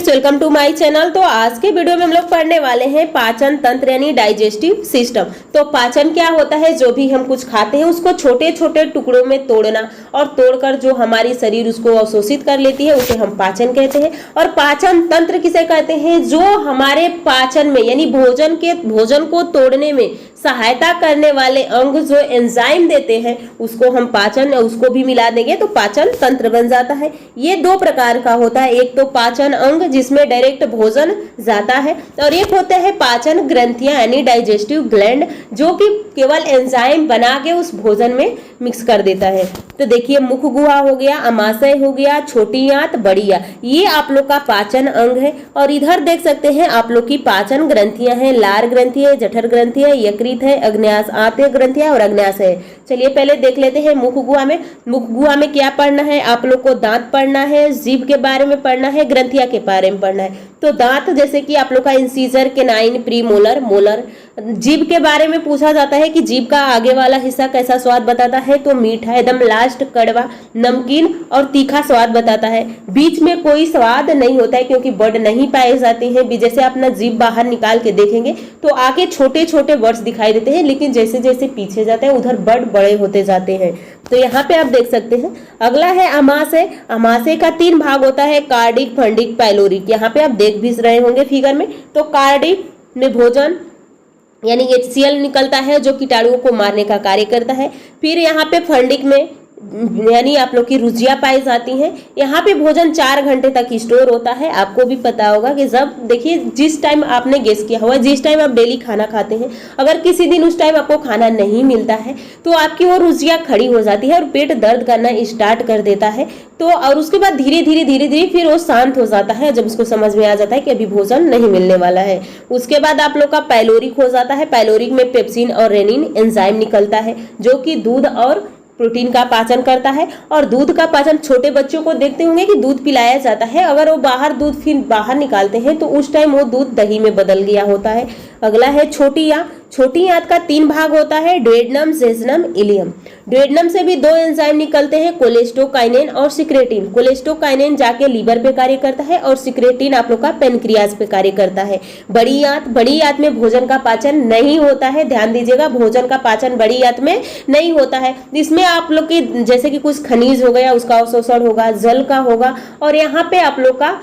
Friends, welcome to my channel. तो आज के वीडियो में हम लोग पढ़ने वाले हैं पाचन तंत्र यानी डाइजेस्टिव सिस्टम। तो पाचन क्या होता है? जो भी हम कुछ खाते हैं उसको छोटे छोटे टुकड़ों में तोड़ना और तोड़कर जो हमारी शरीर उसको अवशोषित कर लेती है उसे हम पाचन कहते हैं। और पाचन तंत्र किसे कहते हैं? जो हमारे पाचन में यानी भोजन को तोड़ने में सहायता करने वाले अंग जो एंजाइम देते हैं उसको हम पाचन, उसको भी मिला देंगे तो पाचन तंत्र बन जाता है। ये दो प्रकार का होता है, एक तो पाचन अंग जिसमें डायरेक्ट भोजन जाता है और एक होते हैं पाचन ग्रंथियां यानी डाइजेस्टिव ग्लैंड जो कि केवल एंजाइम बना के उस भोजन में मिक्स कर देता है। तो देखिए, मुख गुहा हो गया, अमाशय हो गया, छोटी आंत, बड़ी आंत, ये आप लोग का पाचन अंग है। और इधर देख सकते हैं आप लोग की पाचन ग्रंथियां हैं, लार ग्रंथि है, जठर ग्रंथि है, यकृत है, अग्न्यास आंत ग्रंथियां और अग्न्यास है। चलिए पहले देख लेते हैं मुख गुहा में। मुख गुहा में क्या पढ़ना है? आप लोग को दांत पढ़ना है, जीभ के बारे में पढ़ना है, ग्रंथिया के बारे में पढ़ना है। तो दांत जैसे कि आप लोग का इंसीजर, केनाइन, प्रीमोलर, मोलर। जीभ के बारे में पूछा जाता है कि जीभ का आगे वाला हिस्सा कैसा स्वाद बताता है? तो मीठा, एकदम लास्ट कड़वा, नमकीन और तीखा स्वाद बताता है। बीच में कोई स्वाद नहीं होता है क्योंकि बर्ड नहीं पाए जाते हैं। जैसे अपना जीभ बाहर निकाल के देखेंगे तो आगे छोटे छोटे वर्ड्स दिखाई देते हैं, लेकिन जैसे जैसे पीछे जाते हैं उधर बर्ड बड़े होते जाते हैं। तो यहाँ पे आप देख सकते हैं। अगला है अमाशय। अमाशय का 3 भाग होता है, कार्डिक, फंडिक, पाइलोरिक। यहाँ पे आप देख भी रहे होंगे फिगर में। तो कार्डिक में भोजन यानी HCl निकलता है जो कीटाणुओं को मारने का कार्य करता है। फिर यहाँ पे फंडिक में यानी आप लोग की रुजियां पाई जाती हैं। यहाँ पे भोजन 4 घंटे तक स्टोर होता है। आपको भी पता होगा कि जब देखिए जिस टाइम आपने गेस किया हुआ, जिस टाइम आप डेली खाना खाते हैं, अगर किसी दिन उस टाइम आपको खाना नहीं मिलता है तो आपकी वो रुजियां खड़ी हो जाती है और पेट दर्द करना स्टार्ट कर देता है। तो और उसके बाद धीरे धीरे फिर वो शांत हो जाता है जब उसको समझ में आ जाता है कि अभी भोजन नहीं मिलने वाला है। उसके बाद आप लोग का पाइलोरिक हो जाता है। पाइलोरिक में पेप्सिन और रेनिन एंजाइम निकलता है जो कि दूध और प्रोटीन का पाचन करता है। और दूध का पाचन, छोटे बच्चों को देखते होंगे कि दूध पिलाया जाता है, अगर वो बाहर दूध फिर बाहर निकालते हैं तो उस टाइम वो दूध दही में बदल गया होता है। अगला है छोटी आंत। छोटी आंत का 3 भाग होता है, डुओडेनम, जेजुनम, इलियम। डुओडेनम से भी 2 एंजाइम निकलते हैं, कोलेस्टोकाइनेन और सिक्रेटिन। कोलेस्टोकाइनेन जाके लीवर पे कार्य करता है और सिक्रेटिन आप लोग का पेनक्रियाज पे कार्य करता है। बड़ी आंत में भोजन का पाचन नहीं होता है। ध्यान दीजिएगा, भोजन का पाचन बड़ी आंत में नहीं होता है। इसमें आप लोग की जैसे कि कुछ खनिज हो गया उसका अवशोषण होगा, जल का होगा और यहाँ पे आप लोग का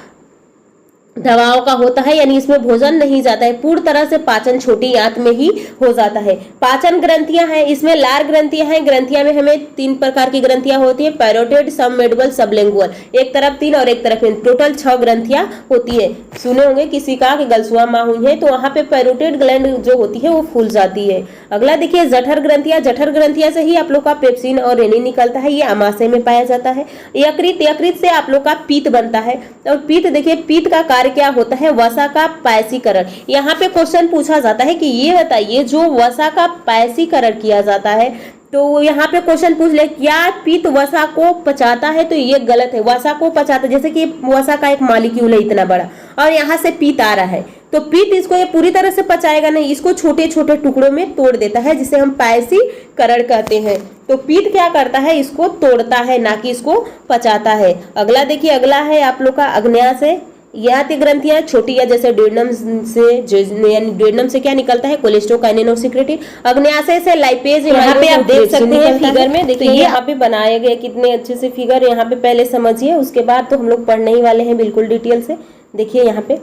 दवाओं का होता है, यानी इसमें भोजन नहीं जाता है। पूर्ण तरह से पाचन छोटी आंत में ही हो जाता है। पाचन ग्रंथियां हैं, इसमें लार ग्रंथियां हैं। ग्रंथियां में हमें 3 प्रकार की ग्रंथियां होती है, पैरोटिड, सबमेडुलर, सबलिंगुअल। एक तरफ 3 और एक तरफ 3, टोटल 6 ग्रंथियां होती है। सुने होंगे किसी का कि गलसुआ माँ हुई है तो वहां पे पैरोटिड ग्लैंड जो होती है वो फूल जाती है। अगला देखिए जठर ग्रंथियां। जठर ग्रंथियां से ही आप लोग का पेप्सिन और रेनिन निकलता है, ये अमाशय में पाया जाता है। यकृत से आप लोग का पीत बनता है और पीत देखिए, पीत का क्या होता है? वसा का पायसीकरण। यहाँ पे क्वेश्चन पूछा जाता है कि ये बताइए जो वसा का पायसीकरण किया जाता है, तो यहाँ पे क्वेश्चन पूछ ले क्या पीत वसा को पचाता है? तो ये गलत है। वसा को पचाता, जैसे कि वसा का एक मॉलिक्यूल है इतना बड़ा और यहाँ से पीत आ रहा है तो पीत इसको ये पूरी तरह से पचाएगा नहीं, इसको छोटे छोटे टुकड़ों में तोड़ देता है जिसे हम पायसीकरण कहते हैं। तो पीत क्या करता है? इसको तोड़ता है, ना कि इसको पचाता है। अगला देखिए, अगला है आप लोग का अग्न्यास है। यह ग्रंथियां छोटी है, जैसे डुओडेनम यानी डुओडेनम से क्या निकलता है? कोलेस्टोकाइनेन और सिक्रेटिन। अग्न्याशय से लाइपेज, यहाँ पे आप देख सकते हैं फिगर में। देखिए ये यहाँ पे बनाए गए कितने अच्छे से फिगर, यहाँ पे पहले समझिए उसके बाद तो हम लोग पढ़ने ही वाले हैं बिल्कुल डिटेल से। देखिए यहाँ पे,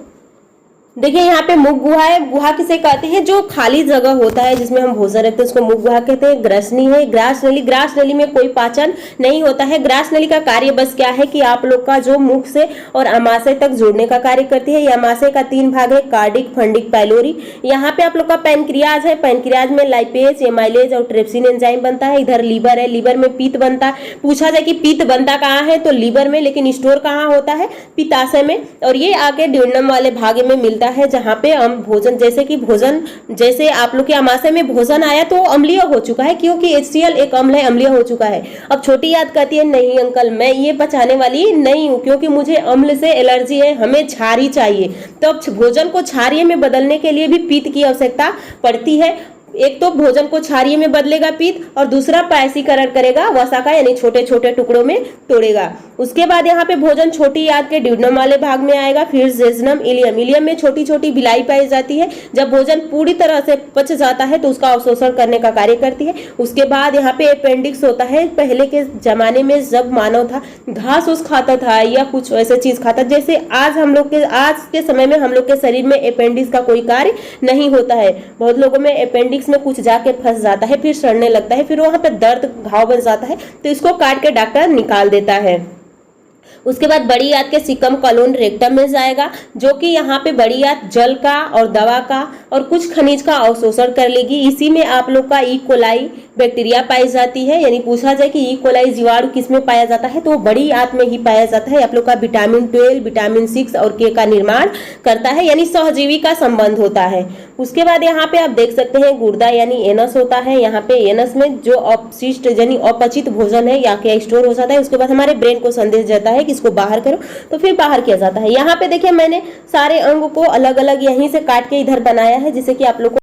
देखिए यहाँ पे मुख गुहा है। गुहा किसे कहते हैं? जो खाली जगह होता है जिसमें हम भोजन रखते हैं उसको मुख गुहा कहते हैं। ग्रासनी है, ग्रास नली। ग्रास नली में कोई पाचन नहीं होता है। ग्रास नली का कार्य बस क्या है कि आप लोग का जो मुख से और अमाशय तक जोड़ने का कार्य करती है। ये अमाशय का 3 भाग है, कार्डिक, फंडिक, पाइलोरी। यहाँ पे आप लोग का पेनक्रियाज है। पेनक्रियाज में लाइपेज, एमाइलेज और ट्रिप्सिन एंजाइम बनता है। इधर लीवर है, लीवर में पीत बनता है। पूछा जाए कि पीत बनता कहाँ है? तो लीवर में, लेकिन स्टोर कहाँ होता है? पित्ताशय में। और ये आके ड्यूोडेनम वाले भाग में मिलता है जहाँ पे हम भोजन, जैसे कि भोजन, जैसे आप लोग के अमाशय में भोजन आया तो अम्लीय हो चुका है क्योंकि HCl एक अम्ल है, अम्लीय हो चुका है। अब छोटी आंत कहती है नहीं अंकल, मैं ये पचाने वाली नहीं हूँ क्योंकि मुझे अम्ल से एलर्जी है, हमें क्षारीय चाहिए। तो अब भोजन को क्षारीय में बदलने के लिए भी पीत की आवश्यकता पड़ती है। एक तो भोजन को क्षारीय में बदलेगा पित्त, और दूसरा पायसीकरण करेगा वसा का, यानी छोटे छोटे टुकड़ों में तोड़ेगा। उसके बाद यहाँ पे भोजन छोटी आंत के ड्यूडेनम वाले भाग में आएगा। फिर जेजुनम, इलियम, इलियम में छोटी छोटी बिलाई पाई जाती है। जब भोजन पूरी तरह से पच जाता है तो उसका अवशोषण करने का कार्य करती है। उसके बाद यहाँ पे अपेंडिक्स होता है। पहले के जमाने में जब मानव था घास उस खाता था या कुछ ऐसे चीज खाता, जैसे आज के समय में हम लोग के शरीर में अपेंडिक्स का कोई कार्य नहीं होता है। बहुत लोगों में अपेंडिक्स में कुछ जाके फंस जाता है, फिर सड़ने लगता है, फिर वहां पे दर्द घाव बन जाता है, तो इसको काट के डॉक्टर निकाल देता है। उसके बाद बड़ी आंत के सिकम कॉलोन रेक्टम में जाएगा, जो कि यहाँ पे बड़ी आंत जल का और दवा का और कुछ खनिज का अवशोषण कर लेगी। इसी में आप लोग का ई कोलाई बैक्टीरिया पाई जाती है। यानी पूछा जाए कि ई कोलाई जीवाणु किस में पाया जाता है, तो वो बड़ी आंत में ही पाया जाता है। आप लोग का विटामिन 12, विटामिन 6 और के का निर्माण करता है, यानी सहजीवी का संबंध होता है। उसके बाद यहाँ पे आप देख सकते हैं गुर्दा यानी एनस होता है। यहाँ पे एनस में जो अपशिष्ट यानी अपचित भोजन है या क्या स्टोर हो जाता है, उसके बाद हमारे ब्रेन को संदेश जाता है कि इसको बाहर करो, तो फिर बाहर किया जाता है। यहाँ पे देखिए मैंने सारे अंग को अलग अलग यहीं से काट के इधर बनाया है, जिससे कि आप लोग को